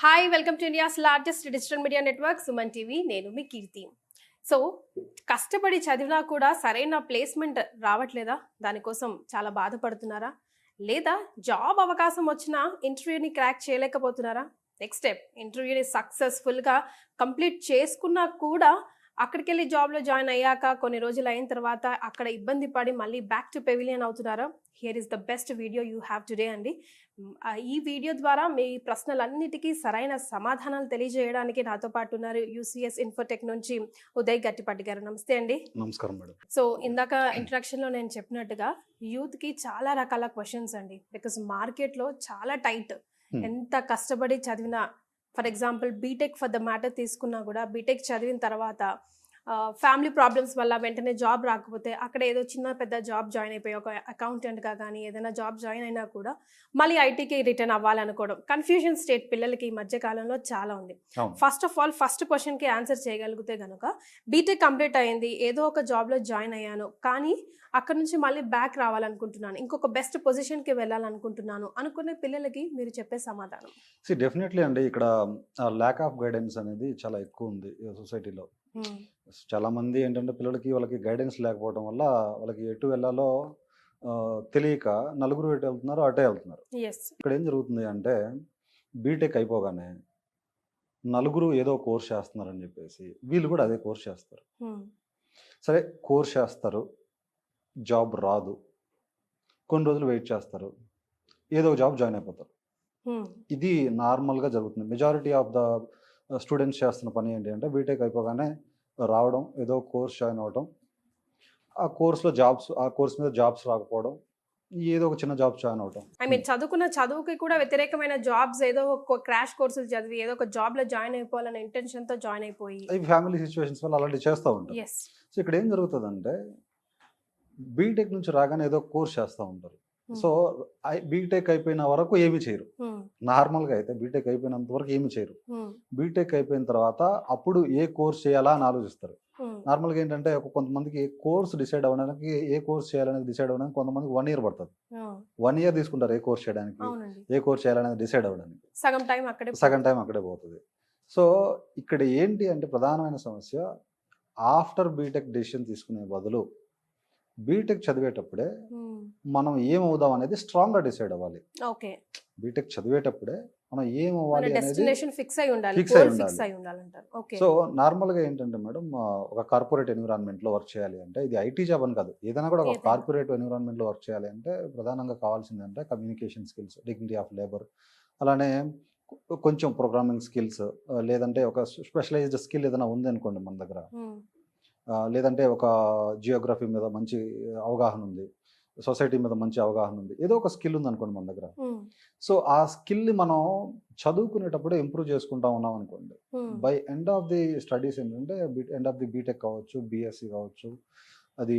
Hi welcome to India's largest digital media network Suman TV. నేను మీ కీర్తి. So కష్టపడి చదివినా కూడా సరైన ప్లేస్మెంట్ రావట్లేదా? దానికోసం చాలా బాధపడుతున్నారా? లేదా జాబ్ అవకాశం వచ్చినా ఇంటర్వ్యూని క్రాక్ చేయలేకపోతున్నారా? నెక్స్ట్ స్టెప్, ఇంటర్వ్యూని సక్సెస్ఫుల్గా కంప్లీట్ చేసుకున్నా కూడా అక్కడికి వెళ్ళి జాబ్లో జాయిన్ అయ్యాక కొన్ని రోజులు అయిన తర్వాత అక్కడ ఇబ్బంది పడి మళ్ళీ బ్యాక్ టు పెవిలియన్ అవుతున్నారా? Here is the best video you have today అండి. ఈ వీడియో ద్వారా మీ ప్రశ్నలన్నిటికీ సరైన సమాధానాలు తెలియజేయడానికి నాతో పాటు ఉన్నారు యూసీఎస్ ఇన్ఫోటెక్ నుంచి ఉదయ్ గట్టిపాటి గారు. నమస్తే అండి. నమస్కారం మేడం. సో ఇందాక ఇంట్రడక్షన్లో నేను చెప్పినట్టుగా యూత్కి చాలా రకాల క్వశ్చన్స్ అండి. బికాస్ మార్కెట్లో చాలా టైట్. ఎంత కష్టపడి చదివినా, for example BTech for the matter తీసుకున్నా కూడా బీటెక్ చదివిన తర్వాత ఫ్యామిలీ ప్రాబ్లమ్స్ వల్ల వెంటనే జాబ్ రాకపోతే అక్కడ ఏదో చిన్న పెద్ద జాబ్ జాయిన్ అయిపోయి ఒక అకౌంటెంట్గా కానీ ఏదైనా జాబ్ జాయిన్ అయినా కూడా మళ్ళీ ఐటీకి రిటర్న్ అవ్వాలనుకోవడం కన్ఫ్యూజన్ స్టేట్ పిల్లలకి ఈ మధ్య కాలంలో చాలా ఉంది. ఫస్ట్ ఆఫ్ ఆల్ ఫస్ట్ క్వశ్చన్కి ఆన్సర్ చేయగలిగితే కనుక బీటెక్ కంప్లీట్ అయింది, ఏదో ఒక జాబ్లో జాయిన్ అయ్యాను, కానీ అక్కడ నుంచి మళ్ళీ బ్యాక్ రావాలనుకుంటున్నాను, ఇంకొక బెస్ట్ పొజిషన్కి వెళ్ళాలనుకుంటున్నాను అనుకునే పిల్లలకి మీరు చెప్పే సమాధానం? డెఫినెట్లీ అండి, ఇక్కడ ల్యాక్ ఆఫ్ గైడెన్స్ అనేది చాలా ఎక్కువ ఉంది సొసైటీలో. చాలా మంది ఏంటంటే వాళ్ళకి గైడెన్స్ లేకపోవడం వల్ల వాళ్ళకి ఎటు వెళ్ళాలో తెలియక నలుగురు ఎటు వెళ్తున్నారు అటే వెళ్తున్నారు. ఇక్కడ ఏం జరుగుతుంది అంటే బీటెక్ అయిపోగానే నలుగురు ఏదో కోర్స్ చేస్తున్నారని చెప్పేసి వీళ్ళు కూడా అదే కోర్స్ చేస్తారు. సరే, కోర్స్ చేస్తారు, జాబ్ రాదు, కొన్ని రోజులు వెయిట్ చేస్తారు, ఏదో జాబ్ జాయిన్ అయిపోతారు. ఇది నార్మల్గా జరుగుతుంది. మెజారిటీ ఆఫ్ ద స్టూడెంట్స్ చేస్తున్న పని ఏంటి అంటే బీటెక్ అయిపోగానే రావడం, ఏదో కోర్స్ జాయిన్ అవ్వడం, ఆ కోర్స్లో జాబ్స్, ఆ కోర్స్ మీద జాబ్స్ రాకపోవడం, ఏదో ఒక చిన్న జాబ్ జాయిన్ అవడం. ఐ మీన్ చదువుకున్న చదువుకి కూడా వ్యతిరేకమైన జాబ్స్, ఏదో ఒక క్రాష్ కోర్సులు చదివి ఏదో ఒక జాబ్లో జాయిన్ అయిపోవాలనే ఇంటెన్షన్తో జాయిన్ అయిపోయి ఫ్యామిలీ సిచ్యువేషన్స్ వల్ల అలాంటివి చేస్తూ ఉంటారు. సో ఇక్కడ ఏం జరుగుతుందంటే బీటెక్ నుంచి రాగానే ఏదో కోర్స్ చేస్తూ ఉంటారు. సో బీటెక్ అయిపోయిన వరకు ఏమి చేయరు. నార్మల్గా అయితే బీటెక్ అయిపోయినంత వరకు ఏమి చేయరు. బీటెక్ అయిపోయిన తర్వాత అప్పుడు ఏ కోర్స్ చేయాలా అని ఆలోచిస్తారు. నార్మల్గా ఏంటంటే కొంతమందికి కోర్స్ డిసైడ్ అవ్వడానికి, ఏ కోర్స్ చేయాలనేది డిసైడ్ అవ్వడానికి కొంతమందికి 1 year పడుతుంది. 1 year తీసుకుంటారు ఏ కోర్స్ చేయడానికి, ఏ కోర్స్ చేయాలనేది డిసైడ్ అవ్వడానికి. సగం టైం అక్కడే పోతుంది. సో ఇక్కడ ఏంటి అంటే ప్రధానమైన సమస్య, ఆఫ్టర్ బీటెక్ డెసిషన్ తీసుకునే బదులు బీటెక్ చదివేటప్పుడే మనం ఏమవుదాం అనేది స్ట్రాంగ్గా డిసైడ్ అవ్వాలి. బీటెక్ చదివేటప్పుడే మనం ఏమవ్వాలి అనేది ఫిక్స్ అయి ఉండాలి. సో నార్మల్గా ఏంటంటే మేడం, ఒక కార్పొరేట్ ఎన్విరాన్మెంట్లో వర్క్ చేయాలి అంటే, ఇది ఐటీ జాబ్ అని కాదు, ఏదైనా కూడా ఒక కార్పొరేట్ ఎన్విరాన్మెంట్లో వర్క్ చేయాలి అంటే ప్రధానంగా కావాల్సిందంటే communication skills, dignity of labour, అలానే కొంచెం ప్రోగ్రామింగ్ స్కిల్స్, లేదంటే ఒక స్పెషలైజ్డ్ స్కిల్ ఏదైనా ఉంది అనుకోండి మన దగ్గర, లేదంటే ఒక జియోగ్రఫీ మీద మంచి అవగాహన ఉంది, సొసైటీ మీద మంచి అవగాహన ఉంది, ఏదో ఒక స్కిల్ ఉంది అనుకోండి మన దగ్గర. సో ఆ స్కిల్ని మనం చదువుకునేటప్పుడే ఇంప్రూవ్ చేసుకుంటా ఉన్నాం అనుకోండి, by end of the studies ఏంటంటే ఎండ్ ఆఫ్ ది బీటెక్ కావచ్చు, బీఎస్సీ కావచ్చు, అది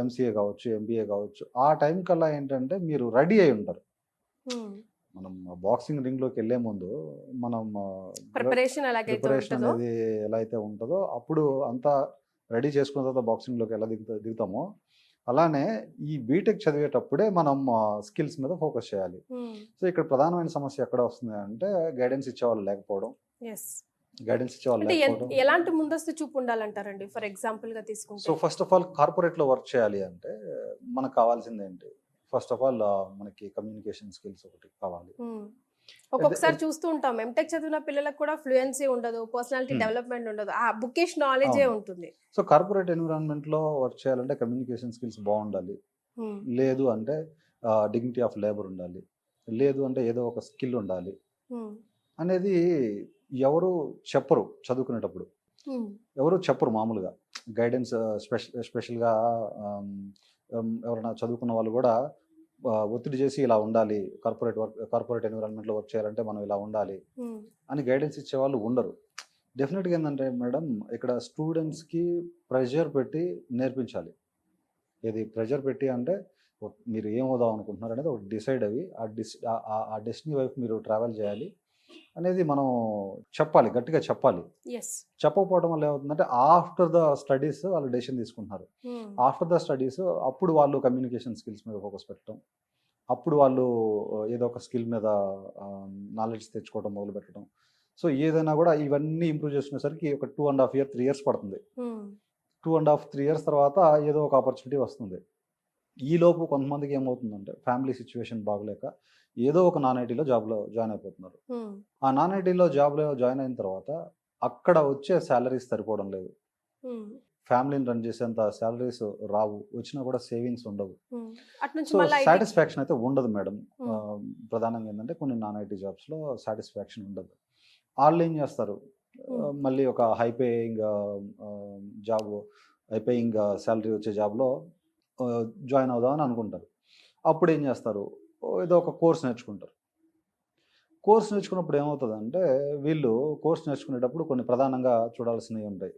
ఎంసీఏ కావచ్చు, ఎంబీఏ కావచ్చు, ఆ టైం కల్లా ఏంటంటే మీరు రెడీ అయి ఉంటారు. మనం బాక్సింగ్ రింగ్లోకి వెళ్ళే ముందు మనం ప్రిపరేషన్ అనేది ఎలా అయితే ఉంటుందో అప్పుడు అంతా రెడీ చేసుకున్న తర్వాత బాక్సింగ్లోకి ఎలా దిగుతామో అలానే ఈ బీటెక్ చదివేటప్పుడే మనం స్కిల్స్ మీద ఫోకస్ చేయాలి. సో ఇక్కడ ప్రధానమైన సమస్య ఎక్కడ వస్తుంది అంటే గైడెన్స్ ఇచ్చేవాళ్ళు లేకపోవడం. గైడెన్స్ ఇచ్చేవాళ్ళు ఎలాంటి ముందస్తు చూపు ఉండాలంటారండి? ఫర్ ఎగ్జాంపుల్ గా తీసుకుంటే, సో ఫస్ట్ ఆఫ్ ఆల్ కార్పొరేట్లో వర్క్ చేయాలి అంటే మనకు కావాల్సింది ఏంటి? ఫస్ట్ ఆఫ్ ఆల్ మనకి కమ్యూనికేషన్ స్కిల్స్ ఒకటి కావాలి. ఒక్కొక్కసారి చూస్తూ ఉంటాం ఎంటెక్ చదివిన పిల్లలకు కూడా ఫ్లూయెన్సీ ఉండదు, పర్సనాలిటీ డెవలప్మెంట్ ఉండదు, ఆ బుకిష్ నాలెడ్జే ఉంటుంది. సో కార్పొరేట్ ఎన్విరాన్మెంట్లో వర్క్ చేయాలంటే కమ్యూనికేషన్ స్కిల్స్ బాగుండాలి, లేదు అంటే డిగ్నిటీ ఆఫ్ లేబర్ ఉండాలి, లేదు అంటే ఏదో ఒక స్కిల్ ఉండాలి అనేది ఎవరు చెప్పరు. చదువుకునేటప్పుడు ఎవరు చెప్పరు. మామూలుగా గైడెన్స్ స్పెషల్గా ఎవరైనా చదువుకున్న వాళ్ళు కూడా ఒత్తిడి చేసి ఇలా ఉండాలి, కార్పొరేట్ ఎన్విరాన్మెంట్లో వర్క్ చేయాలంటే మనం ఇలా ఉండాలి అని గైడెన్స్ ఇచ్చేవాళ్ళు ఉండరు. డెఫినెట్గా ఏంటంటే మేడం, ఇక్కడ స్టూడెంట్స్కి ప్రెషర్ పెట్టి నేర్పించాలి. ఇది ప్రెషర్ పెట్టి అంటే మీరు ఏమవుదాం అనుకుంటున్నారు అనేది ఒక డిసైడ్ అయ్యి ఆ డెస్టినీ వైపు మీరు ట్రావెల్ చేయాలి అనేది మనం చెప్పాలి, గట్టిగా చెప్పాలి. చెప్పకపోవడం వల్ల ఏమవుతుందంటే ఆఫ్టర్ ద స్టడీస్ వాళ్ళు డెసిషన్ తీసుకుంటున్నారు. ఆఫ్టర్ ద స్టడీస్ అప్పుడు వాళ్ళు కమ్యూనికేషన్ స్కిల్స్ మీద ఫోకస్ పెట్టడం, అప్పుడు వాళ్ళు ఏదో ఒక స్కిల్ మీద నాలెడ్జ్ తెచ్చుకోవడం మొదలు పెట్టడం. సో ఏదైనా కూడా ఇవన్నీ ఇంప్రూవ్ చేసుకునేసరికి ఒక 2.5 years 3 years పడుతుంది. 2.5 3 years తర్వాత ఏదో ఒక ఆపర్చునిటీ వస్తుంది. ఈలోపు కొంతమందికి ఏమవుతుందంటే ఫ్యామిలీ సిచ్యువేషన్ బాగలేక ఏదో ఒక నాన్ ఐటీలో జాబ్లో జాయిన్ అయిపోతున్నారు. ఆ నాన్ ఐటీలో జాబ్లో జాయిన్ అయిన తర్వాత అక్కడ వచ్చే శాలరీస్ సరిపోవడం లేదు. ఫ్యామిలీని రన్ చేసేంత శాలరీస్ రావు, వచ్చినా కూడా సేవింగ్స్ ఉండవు. సో సాటిస్ఫాక్షన్ అయితే ఉండదు మేడం. ప్రధానంగా ఏంటంటే కొన్ని నాన్ ఐటీ జాబ్స్లో సాటిస్ఫాక్షన్ ఉండదు. వాళ్ళు ఏం చేస్తారు, మళ్ళీ ఒక హైపేయింగ్ జాబ్, హైపేయింగ్ శాలరీ వచ్చే జాబ్లో జాయిన్ అవుదామని అనుకుంటారు. అప్పుడు ఏం చేస్తారు, ఏదో ఒక కోర్స్ నేర్చుకుంటారు. కోర్స్ నేర్చుకున్నప్పుడు ఏమవుతుందంటే వీళ్ళు కోర్స్ నేర్చుకునేటప్పుడు కొన్ని ప్రధానంగా చూడాల్సినవి ఉంటాయి.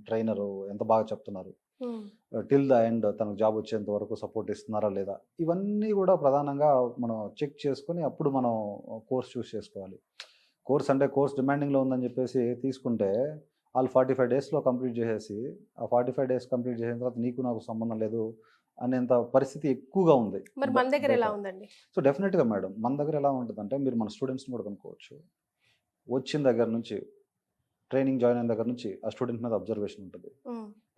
ట్రైనరు ఎంత బాగా చెప్తున్నారు, టిల్ ద ఎండ్ తనకు జాబ్ వచ్చేంత వరకు సపోర్ట్ ఇస్తున్నారా లేదా, ఇవన్నీ కూడా ప్రధానంగా మనం చెక్ చేసుకొని అప్పుడు మనం కోర్స్ చూస్ చేసుకోవాలి. కోర్స్ అంటే కోర్స్ డిమాండింగ్లో ఉందని చెప్పేసి తీసుకుంటే వాళ్ళు 45 daysలో కంప్లీట్ చేసేసి ఆ 45 days కంప్లీట్ చేసిన తర్వాత నీకు నాకు సంబంధం లేదు అనేంత పరిస్థితి ఎక్కువగా ఉంది. మరి మన దగ్గర ఎలా ఉందండి? సో డెఫినెట్గా మేడం మన దగ్గర ఎలా ఉంటుందంటే మీరు మన స్టూడెంట్స్ని కూడా కనుక్కోవచ్చు. వచ్చిన దగ్గర నుంచి ట్రైనింగ్ జాయిన్ అయిన దగ్గర నుంచి ఆ స్టూడెంట్ మీద అబ్జర్వేషన్ ఉంటుంది.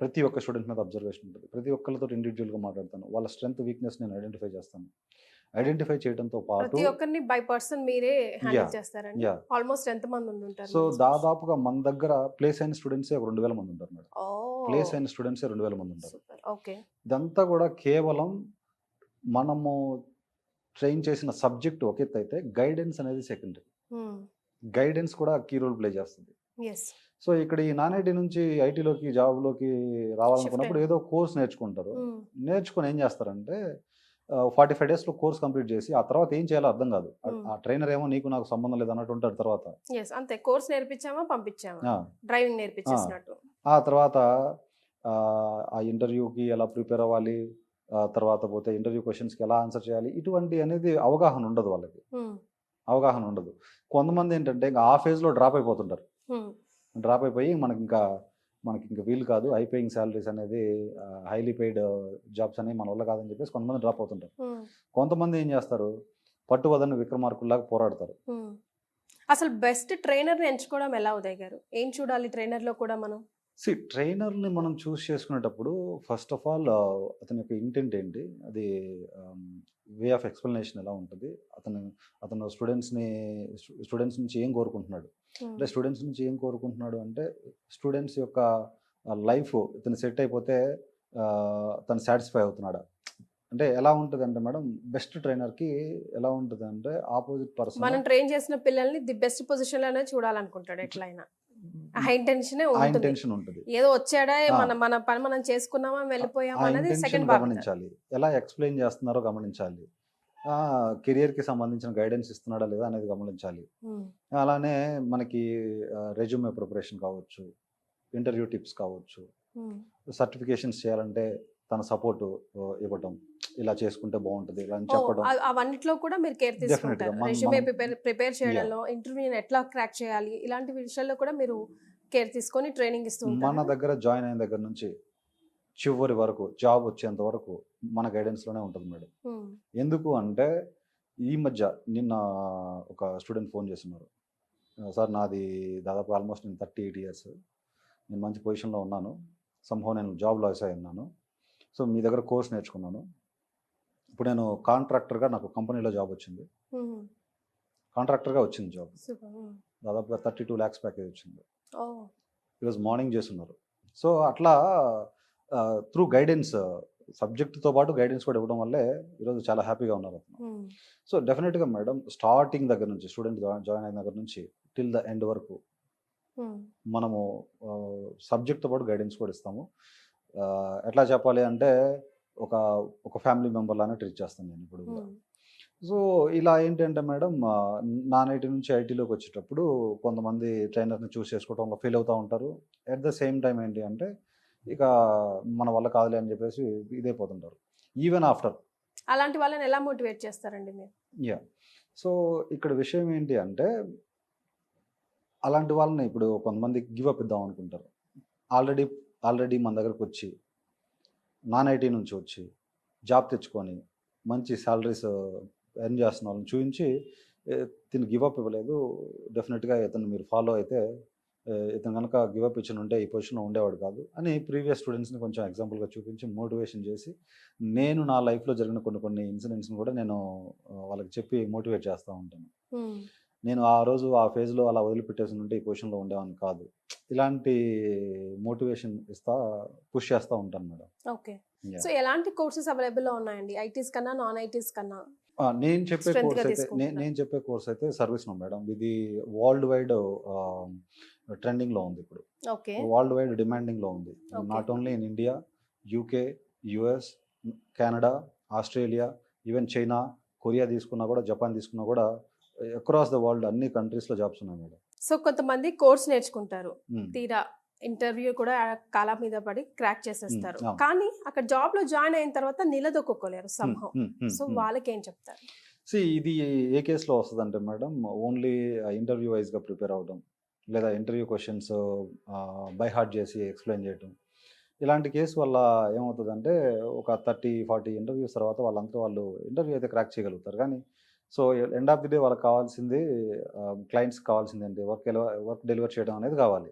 ప్రతి ఒక్క స్టూడెంట్ మీద అబ్జర్వేషన్ ఉంటుంది. ప్రతి ఒక్కరితో ఇండివిజువల్గా మాట్లాడతాను. వాళ్ళ స్ట్రెంత్ వీక్నెస్ నేను ఐడెంటిఫై చేస్తాను. ఐడెంటిఫై చేయడంతో పాటు ప్రతి ఒక్కరిని బై పర్సన్ మీరే హ్యాండిల్ చేస్తారండి. ఆల్మోస్ట్ ఎంత మంది ఉంటారు? సో దాదాపుగా మన దగ్గర ప్లేస్ అయిన స్టూడెంట్సే ఒక 2000 మంది ఉంటారు మేడం. ప్లేస్ అయిన స్టూడెంట్సే 2000 మంది ఉంటారు. ఓకే. ఇదంతా కూడా కేవలం మనము ట్రైన్ చేసిన సబ్జెక్ట్ ఒక ఎత్తు అయితే గైడెన్స్ అనేది సెకండరీ. గైడెన్స్ కూడా కీ రోల్ ప్లే చేస్తుంది. సో ఇక్కడ ఈ నాన్ ఐటీ నుంచి ఐటీలోకి జాబ్లోకి రావాలనుకున్నప్పుడు ఏదో కోర్స్ నేర్చుకుంటారు. నేర్చుకుని ఏం చేస్తారంటే 45 daysలో కోర్స్ కంప్లీట్ చేసి ఆ తర్వాత ఏం చేయాలో అర్థం కాదు. ఆ ట్రైనర్ ఏమో నీకు నాకు సంబంధం లేదు అన్నట్టు ఉంటాడు. తర్వాత అంతే, కోర్స్ నేర్పించామా పంపించామా, డ్రైవింగ్ నేర్పించేసినట్టు. ఆ తర్వాత ఆ ఇంటర్వ్యూకి ఎలా ప్రిపేర్ అవ్వాలి, తర్వాత పోతే ఇంటర్వ్యూ క్వశ్చన్స్కి ఎలా ఆన్సర్ చేయాలి, ఇటువంటి అనేది అవగాహన ఉండదు వాళ్ళకి. అవగాహన ఉండదు. కొంతమంది ఏంటంటే ఇంకా ఆ ఫేజ్లో డ్రాప్ అయిపోతుంటారు. డ్రాప్ అయిపోయి మనకి ఇంకా వీలు కాదు, హైపేయింగ్ శాలరీస్ అనేది హైలీ పెయిడ్ జాబ్స్ అనేవి మన వల్ల కాదని చెప్పేసి కొంతమంది డ్రాప్ అవుతుంటారు. కొంతమంది ఏం చేస్తారు, పట్టువదన్ని విక్రమార్కుల్లాగా పోరాడతారు. అసలు బెస్ట్ ట్రైనర్ని ఎంచుకోవడం ఎలా ఉదయ్ గారు? ఏం చూడాలి ట్రైనర్లో కూడా మనం? ట్రైనర్ని మనం చూస్ చేసుకునేటప్పుడు ఫస్ట్ ఆఫ్ ఆల్ అతని యొక్క ఇంటెంట్ ఏంటి, అది వే ఆఫ్ ఎక్స్ప్లెనేషన్ ఎలా ఉంటుంది, అతను స్టూడెంట్స్ నుంచి ఏం కోరుకుంటున్నాడు. అంటే స్టూడెంట్స్ నుంచి ఏం కోరుకుంటున్నాడు అంటే స్టూడెంట్స్ యొక్క లైఫ్ ఇతను సెట్ అయిపోతే తను సాటిస్ఫై అవుతున్నాడా. అంటే ఎలా ఉంటుంది అంటే మేడం, బెస్ట్ ట్రైనర్కి ఎలా ఉంటుంది అంటే ఆపోజిట్ పర్సన్ మనం ట్రైన్ చేసిన పిల్లల్ని ది బెస్ట్ పొజిషన్లోనే చూడాలనుకుంటాడు. ఎట్లయినా హై ఇంటెన్షన్ ఉంటుంది. ఏదో వచ్చాడా మన పని మనం చేసుకున్నామా వెళ్ళిపోయామా అనేది సెకండ్ గమనించాలి. ఎలా ఎక్స్ప్లెయిన్ చేస్తున్నారో గమనించాలి. కెరియర్కి సంబంధించిన గైడెన్స్ ఇస్తున్నాడా లేదా అనేది గమనించాలి. అలానే మనకి రెజ్యూమే ప్రిపరేషన్ కావచ్చు, ఇంటర్వ్యూ టిప్స్ కావచ్చు, సర్టిఫికేషన్స్ చేయాలంటే తన సపోర్ట్ ఇవ్వటం, ఇలా చేసుకుంటే బాగుంటుంది ఇలా అని చెప్పడం, అవన్నిట్లో కూడా మీరు కేర్ తీసుకుంటారు. రెజ్యూమే ప్రిపేర్ చేయడంలో, ఇంటర్వ్యూని ఎట్లా క్రాక్ చేయాలి, ఇలాంటి విషయాల్లో కూడా మీరు కేర్ తీసుకొని ట్రైనింగ్ ఇస్తూ ఉంటారు. మన దగ్గర జాయిన్ అయిన దగ్గర నుంచి చివరి వరకు జాబ్ వచ్చేంత వరకు మన గైడెన్స్లోనే ఉంటుంది మేడం. ఎందుకు అంటే ఈ మధ్య నిన్న ఒక స్టూడెంట్ ఫోన్ చేస్తున్నారు, సార్ నాది దాదాపు ఆల్మోస్ట్ నేను 38 years, నేను మంచి పొజిషన్లో ఉన్నాను, సంభవం నేను జాబ్ లాస్ అయి ఉన్నాను, సో మీ దగ్గర కోర్స్ నేర్చుకున్నాను, ఇప్పుడు నేను కాంట్రాక్టర్గా నాకు కంపెనీలో జాబ్ వచ్చింది, కాంట్రాక్టర్గా వచ్చింది జాబ్, దాదాపుగా 32 lakhs ప్యాకేజ్ వచ్చింది, ఈరోజు మార్నింగ్ చేస్తున్నారు. సో అట్లా త్రూ గైడెన్స్, సబ్జెక్ట్తో పాటు గైడెన్స్ కూడా ఇవ్వడం వల్లే ఈరోజు చాలా హ్యాపీగా ఉన్నారు అతను. సో డెఫినెట్గా మేడం స్టార్టింగ్ దగ్గర నుంచి స్టూడెంట్ జాయిన్ అయిన దగ్గర నుంచి టిల్ ద ఎండ్ వరకు మనము సబ్జెక్ట్తో పాటు గైడెన్స్ కూడా ఇస్తాము. ఎట్లా చెప్పాలి అంటే ఒక ఫ్యామిలీ మెంబర్ లానే ట్రీట్ చేస్తాను నేను ఇప్పుడు కూడా. సో ఇలా ఏంటంటే మేడం, నాన్ ఐటీ నుంచి ఐటీలోకి వచ్చేటప్పుడు కొంతమంది ట్రైనర్ని చూస్ చేసుకోవడంలో ఫెయిల్ అవుతూ ఉంటారు. అట్ ద సేమ్ టైం ఏంటి అంటే ఇక మన వల్ల కాదులే అని చెప్పేసి ఇదైపోతుంటారు. ఈవెన్ ఆఫ్టర్ అలాంటి వాళ్ళని ఎలా మోటివేట్ చేస్తారండి మీరు? సో ఇక్కడ విషయం ఏంటి అంటే అలాంటి వాళ్ళని ఇప్పుడు కొంతమంది గివ్ అప్ ఇద్దాం అనుకుంటారు. ఆల్రెడీ మన దగ్గరకు వచ్చి నాన్ ఐటీ నుంచి వచ్చి జాబ్ తెచ్చుకొని మంచి శాలరీస్ ఎర్న్ చేస్తున్న వాళ్ళని చూపించి తిను గివప్ ఇవ్వలేదు, డెఫినెట్గా ఇతను మీరు ఫాలో అయితే ఇతను కనుక గివప్ ఇచ్చిన ఉంటే ఈ పొజిషన్లో ఉండేవాడు కాదు అని ప్రీవియస్ స్టూడెంట్స్ని కొంచెం ఎగ్జాంపుల్గా చూపించి మోటివేషన్ చేసి, నేను నా లైఫ్లో జరిగిన కొన్ని ఇన్సిడెంట్స్ని కూడా నేను వాళ్ళకి చెప్పి మోటివేట్ చేస్తూ ఉంటాను. నేను ఆ రోజు ఆ ఫేజ్లో అలా వదిలిపెట్టేసి ఉంటే ఈ పొజిషన్లో ఉండేవాడిని కాదు, ఇలాంటి మోటివేషన్ పుష్ చేస్తూ ఉంటాను మేడం. ఓకే. సో ఎలాంటి కోర్సెస్ అవైలబుల్లో ఉన్నాయండి, ఐటీస్ కన్నా నాన్ ఐటీస్ కన్నా? నేను చెప్పే Strength కోర్స్ గా అయితే తీసుకుంటున్నా. నేను చెప్పే కోర్స్ అయితే సర్వీస్ నో మేడం. ఇది వరల్డ్ వైడ్ ట్రెండింగ్లో ఉంది ఇప్పుడు, ఓకే. వరల్డ్ వైడ్ డిమాండింగ్లో ఉంది. Okay. Not only in India, UK, US, Canada, Australia, even China, Korea తీసుకున్నా కూడా, జపాన్ తీసుకున్నా కూడా అక్రాస్ ద వరల్డ్ అన్ని కంట్రీస్లో జాబ్స్ ఉన్నాయి మేడం. సో కొంతమంది కోర్స్ నేర్చుకుంటారు, Hmm. తీరా ఇంటర్వ్యూ కూడా కాలా మీద పడి క్రాక్ చేసేస్తారు, అవును. కానీ అక్కడ జాబ్ లో జాయిన్ అయిన తర్వాత నిలదొక్కుకోలేరు సంహౌ. సో సో వాళ్ళకి ఏం చెప్తారు? ఇది ఏ కేసులో వస్తుంది అంటే మేడం, ఓన్లీ ఇంటర్వ్యూ వైజ్గా ప్రిపేర్ అవ్వడం, లేదా ఇంటర్వ్యూ క్వశ్చన్స్ బై హార్ట్ చేసి ఎక్స్ప్లెయిన్ చేయడం. ఇలాంటి కేసు వల్ల ఏమవుతుందంటే ఒక 30-40 ఇంటర్వ్యూస్ తర్వాత వాళ్ళు ఇంటర్వ్యూ అయితే క్రాక్ చేయగలుగుతారు, కానీ so end of the day వాళ్ళకి కావాల్సింది, క్లయింట్స్కి కావాల్సింది ఏంటి, వర్క్ డెలివర్ చేయడం అనేది కావాలి.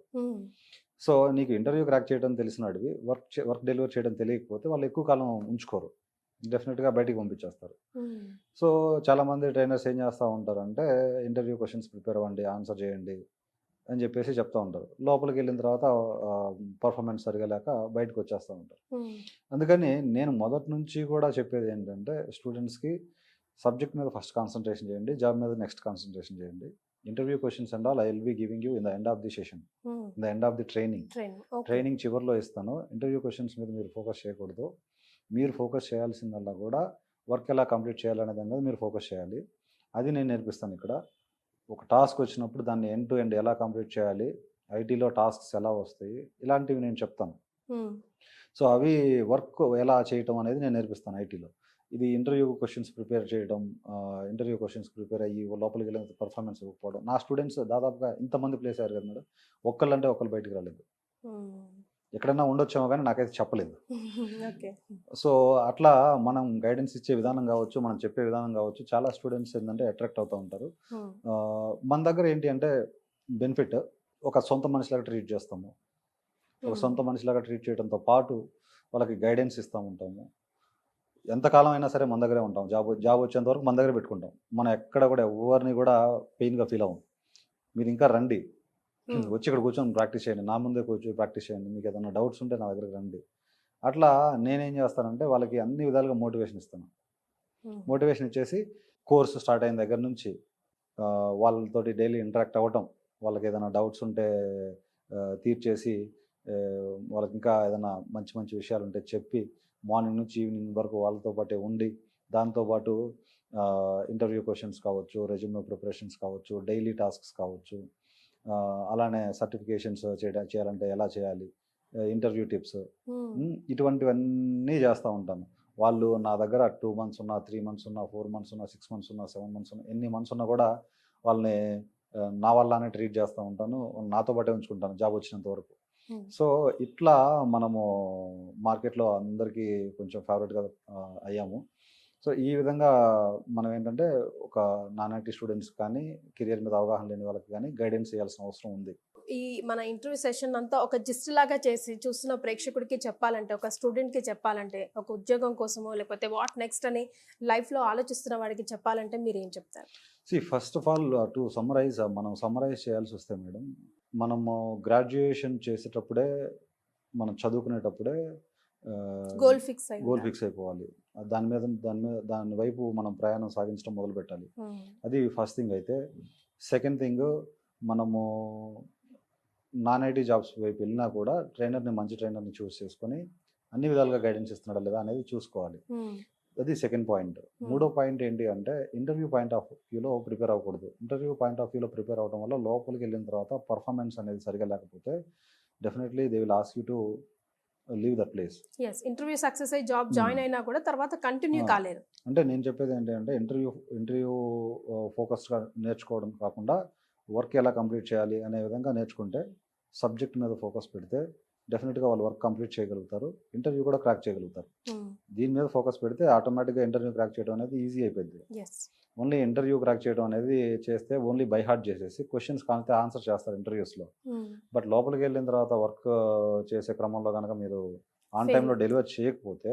సో నీకు ఇంటర్వ్యూ క్రాక్ చేయడం తెలిసినడివి వర్క్ డెలివర్ చేయడం తెలియకపోతే వాళ్ళు ఎక్కువ కాలం ఉంచుకోరు, డెఫినెట్గా బయటికి పంపించేస్తారు. సో చాలామంది ట్రైనర్స్ ఏం చేస్తూ ఉంటారంటే, ఇంటర్వ్యూ క్వశ్చన్స్ ప్రిపేర్ అవ్వండి, ఆన్సర్ చేయండి అని చెప్పేసి చెప్తూ ఉంటారు. లోపలికి వెళ్ళిన తర్వాత పర్ఫార్మెన్స్ సరిగా లేక బయటకు వచ్చేస్తూ ఉంటారు. అందుకని నేను మొదటి నుంచి కూడా చెప్పేది ఏంటంటే, స్టూడెంట్స్కి సబ్జెక్ట్ మీద ఫస్ట్ కాన్సన్ట్రేషన్ చేయండి, జాబ్ మీద నెక్స్ట్ కాన్సన్ట్రేషన్ చేయండి. Interview questions and all I will be giving you in the end of the session, in the end of the training చివరిలో ఇస్తాను. ఇంటర్వ్యూ క్వశ్చన్స్ మీద మీరు ఫోకస్ చేయకూడదు, మీరు ఫోకస్ చేయాల్సిందల్లా కూడా వర్క్ ఎలా కంప్లీట్ చేయాలనే దాని మీద మీరు ఫోకస్ చేయాలి. అది నేను నేర్పిస్తాను ఇక్కడ. ఒక టాస్క్ వచ్చినప్పుడు దాన్ని ఎండ్ టు ఎండ్ ఎలా కంప్లీట్ చేయాలి, ఐటీలో టాస్క్స్ ఎలా వస్తాయి, ఇలాంటివి నేను చెప్తాను. సో అవి వర్క్ ఎలా చేయటం అనేది నేను నేర్పిస్తాను ఐటీలో. ఇది ఇంటర్వ్యూ క్వశ్చన్స్ ప్రిపేర్ చేయడం, ఇంటర్వ్యూ క్వశ్చన్స్ ప్రిపేర్ అయ్యి లోపలికి వెళ్ళిన పర్ఫార్మెన్స్ ఇవ్వకపోవడం. నా స్టూడెంట్స్ దాదాపుగా ఇంతమంది ప్లేస్ అయ్యారు కదా మేడం, ఒక్కళ్ళంటే ఒకళ్ళు బయటికి రాలేదు. ఎక్కడైనా ఉండొచ్చేమో కానీ నాకైతే చెప్పలేదు. సో అట్లా మనం గైడెన్స్ ఇచ్చే విధానం కావచ్చు, మనం చెప్పే విధానం కావచ్చు, చాలా స్టూడెంట్స్ ఏంటంటే అట్రాక్ట్ అవుతూ ఉంటారు. మన దగ్గర ఏంటి అంటే బెనిఫిట్, ఒక సొంత మనిషిలాగా ట్రీట్ చేస్తాము. ఒక సొంత మనిషిలాగా ట్రీట్ చేయడంతో పాటు వాళ్ళకి గైడెన్స్ ఇస్తూ ఉంటాము. ఎంతకాలం అయినా సరే మన దగ్గరే ఉంటాం, జాబ్ వచ్చేంత వరకు మన దగ్గర పెట్టుకుంటాం. మనం ఎక్కడ కూడా ఎవరిని కూడా పెయిన్గా ఫీల్ అవ్వం. మీరు ఇంకా రండి, వచ్చి ఇక్కడ కూర్చొని ప్రాక్టీస్ చేయండి, నా ముందే కూర్చొని ప్రాక్టీస్ చేయండి, మీకు ఏదైనా డౌట్స్ ఉంటే నా దగ్గరికి రండి. అట్లా నేనేం చేస్తానంటే వాళ్ళకి అన్ని విధాలుగా మోటివేషన్ ఇస్తాను. మోటివేషన్ ఇచ్చేసి కోర్సు స్టార్ట్ అయిన దగ్గర నుంచి వాళ్ళతోటి డైలీ ఇంటరాక్ట్ అవ్వటం, వాళ్ళకి ఏదైనా డౌట్స్ ఉంటే తీర్చేసి, వాళ్ళకి ఇంకా ఏదైనా మంచి మంచి విషయాలు ఉంటే చెప్పి, మార్నింగ్ నుంచి ఈవినింగ్ వరకు వాళ్ళతో పాటే ఉండి, దాంతోపాటు ఇంటర్వ్యూ క్వశ్చన్స్ కావచ్చు, రెజ్యూమే ప్రిపరేషన్స్ కావచ్చు, డైలీ టాస్క్స్ కావచ్చు, అలానే సర్టిఫికేషన్స్ చేయాలంటే ఎలా చేయాలి, ఇంటర్వ్యూ టిప్స్, ఇటువంటివన్నీ చేస్తూ ఉంటాను. వాళ్ళు నా దగ్గర 2 months ఉన్నా, 3 months ఉన్నా, 4 months ఉన్నా, 6 months ఉన్నా, 7 months ఉన్నా, ఎన్ని మంత్స్ ఉన్నా కూడా వాళ్ళని నా వల్లనే ట్రీట్ చేస్తూ ఉంటాను, నాతో పాటే ఉంచుకుంటాను జాబ్ వచ్చినంత వరకు. సో ఇట్లా మనము మార్కెట్లో అందరికీ కొంచెం ఫేవరెట్గా అయ్యాము. సో ఈ విధంగా మనం ఏంటంటే ఒక నాన్ ఐటీ స్టూడెంట్స్ కానీ, కెరియర్ మీద అవగాహన లేని వాళ్ళకి కానీ గైడెన్స్ చేయాల్సిన అవసరం ఉంది. ఈ మన ఇంటర్వ్యూ సెషన్ అంతా ఒక జిస్ట్ లాగా చేసి చూస్తున్న ప్రేక్షకుడికి చెప్పాలంటే, ఒక స్టూడెంట్కి చెప్పాలంటే, ఒక ఉద్యోగం కోసమో లేకపోతే వాట్ నెక్స్ట్ అని లైఫ్లో ఆలోచిస్తున్న వాడికి చెప్పాలంటే మీరు ఏం చెప్తారు? First of all to summarise, మనం సమ్మరైజ్ చేయాల్సి వస్తే మేడం, మనము గ్రాడ్యుయేషన్ చేసేటప్పుడే, మనం చదువుకునేటప్పుడే గోల్ ఫిక్స్ అయిపోవాలి. దాని వైపు మనం ప్రయాణం సాగించడం మొదలు పెట్టాలి. అది ఫస్ట్ థింగ్. అయితే సెకండ్ థింగ్, మనము నాన్ ఐటీ జాబ్స్ వైపు వెళ్ళినా కూడా మంచి ట్రైనర్ని చూస్ చేసుకొని అన్ని విధాలుగా గైడెన్స్ ఇస్తున్నాడా లేదా అనేది చూసుకోవాలి. అది సెకండ్ పాయింట్. మూడో పాయింట్ ఏంటి అంటే, ఇంటర్వ్యూ పాయింట్ ఆఫ్ వ్యూలో ప్రిపేర్ అవ్వకూడదు. ఇంటర్వ్యూ పాయింట్ ఆఫ్ వ్యూలో ప్రిపేర్ అవ్వడం వల్ల లోపలికి వెళ్ళిన తర్వాత పర్ఫార్మెన్స్ అనేది సరిగా లేకపోతే definitely they will ask you to leave that place. Interview success అయ్యి జాబ్ జాయిన్ అయినా కూడా తర్వాత కంటిన్యూ కాలేదు. అంటే నేను చెప్పేది ఏంటంటే, ఇంటర్వ్యూ ఫోకస్గా నేర్చుకోవడం కాకుండా వర్క్ ఎలా కంప్లీట్ చేయాలి అనే విధంగా నేర్చుకుంటే, సబ్జెక్ట్ మీద ఫోకస్ పెడితే డెఫినెట్గా వాళ్ళు వర్క్ కంప్లీట్ చేయగలుగుతారు, ఇంటర్వ్యూ కూడా క్రాక్ చేయగలుగుతారు. దీని మీద ఫోకస్ పెడితే ఆటోమేటిక్గా ఇంటర్వ్యూ క్రాక్ చేయడం అనేది ఈజీ అయిపోయింది. ఓన్లీ ఇంటర్వ్యూ క్రాక్ చేయడం అనేది చేస్తే ఓన్లీ బై హార్ట్ చేసేసి క్వశ్చన్స్ కాంతే ఆన్సర్ చేస్తారు ఇంటర్వ్యూస్లో. బట్ లోపలికి వెళ్ళిన తర్వాత వర్క్ చేసే క్రమంలో కనుక మీరు ఆన్ టైంలో డెలివర్ చేయకపోతే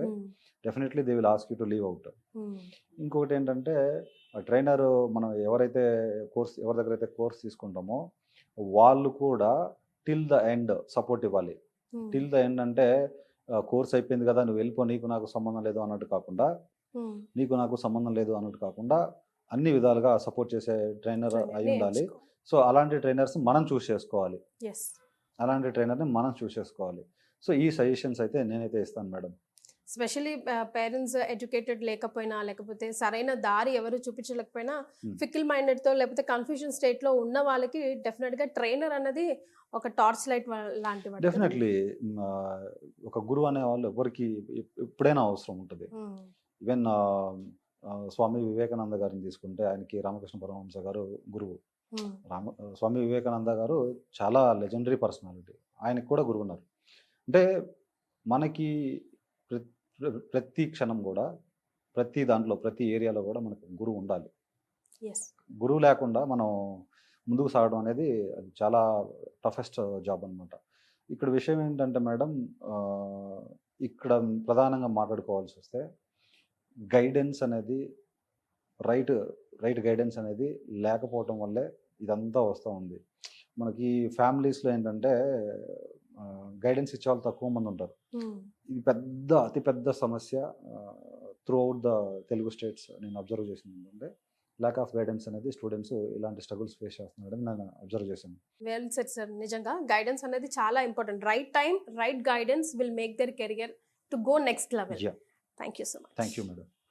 definitely they will ask you to leave out. ఇంకొకటి ఏంటంటే ట్రైనర్ మనం ఎవరి దగ్గర అయితే కోర్స్ తీసుకుంటామో వాళ్ళు కూడా టిల్ ద ఎండ్ సపోర్ట్ ఇవ్వాలి. టిల్ ద ఎండ్ అంటే కోర్స్ అయిపోయింది కదా నువ్వు వెళ్ళిపో, నీకు నాకు సంబంధం లేదు అన్నట్టు కాకుండా, అన్ని విధాలుగా సపోర్ట్ చేసే ట్రైనర్ అయి ఉండాలి. సో అలాంటి ట్రైనర్స్ మనం చూస్ చేసుకోవాలి. సో ఈ సజెషన్స్ అయితే నేనైతే ఇస్తాను మేడం. స్పెషల్లీ పేరెంట్స్ ఎడ్యుకేటెడ్ లేకపోయినా, లేకపోతే సరైన దారి ఎవరు చూపించలేకపోయినా, ఫికిల్ మైండెడ్తో లేకపోతే కన్ఫ్యూజన్ స్టేట్లో ఉన్న వాళ్ళకి డెఫినెట్గా ట్రైనర్ అన్నది ఒక టార్చ్ లైట్ లాంటి వాడు. డెఫినెట్లీ ఒక గురువు అనే వాళ్ళు ఎవరికి ఎప్పుడైనా అవసరం ఉంటుంది. ఈవెన్ స్వామి వివేకానంద గారిని తీసుకుంటే ఆయనకి రామకృష్ణ పరమహంస గారు గురువు. స్వామి వివేకానంద గారు చాలా లెజెండరీ పర్సనాలిటీ, ఆయనకు కూడా గురువు ఉన్నారు. అంటే మనకి ప్రతి క్షణం కూడా ప్రతి దాంట్లో ప్రతి ఏరియాలో కూడా మనకు గురువు ఉండాలి. గురువు లేకుండా మనం ముందుకు సాగడం అనేది అది చాలా టఫెస్ట్ జాబ్ అనమాట. ఇక్కడ విషయం ఏంటంటే మేడం, ఇక్కడ ప్రధానంగా మాట్లాడుకోవాల్సి వస్తే గైడెన్స్ అనేది రైట్ గైడెన్స్ అనేది లేకపోవటం వల్లే ఇదంతా వస్తూ ఉంది. మనకి ఫ్యామిలీస్లో ఏంటంటే గైడెన్స్ ఇచ్చే వాళ్ళు తక్కువ మంది ఉంటారు. ఇది అతిపెద్ద సమస్య through out the Telugu states నేను అబ్జర్వ్ చేసింది ఏంటంటే ల్యాక్ ఆఫ్ గైడెన్స్ అనేది స్టూడెంట్స్ ఇలాంటి స్ట్రగుల్స్ ఫేస్ చేస్తున్నారని నేను అబ్జర్వ్ చేశాను. Well said sir. నిజంగా గైడెన్స్ అనేది చాలా important. Right time right guidance will make their career to go next level. Thank you so much. Thank you madam.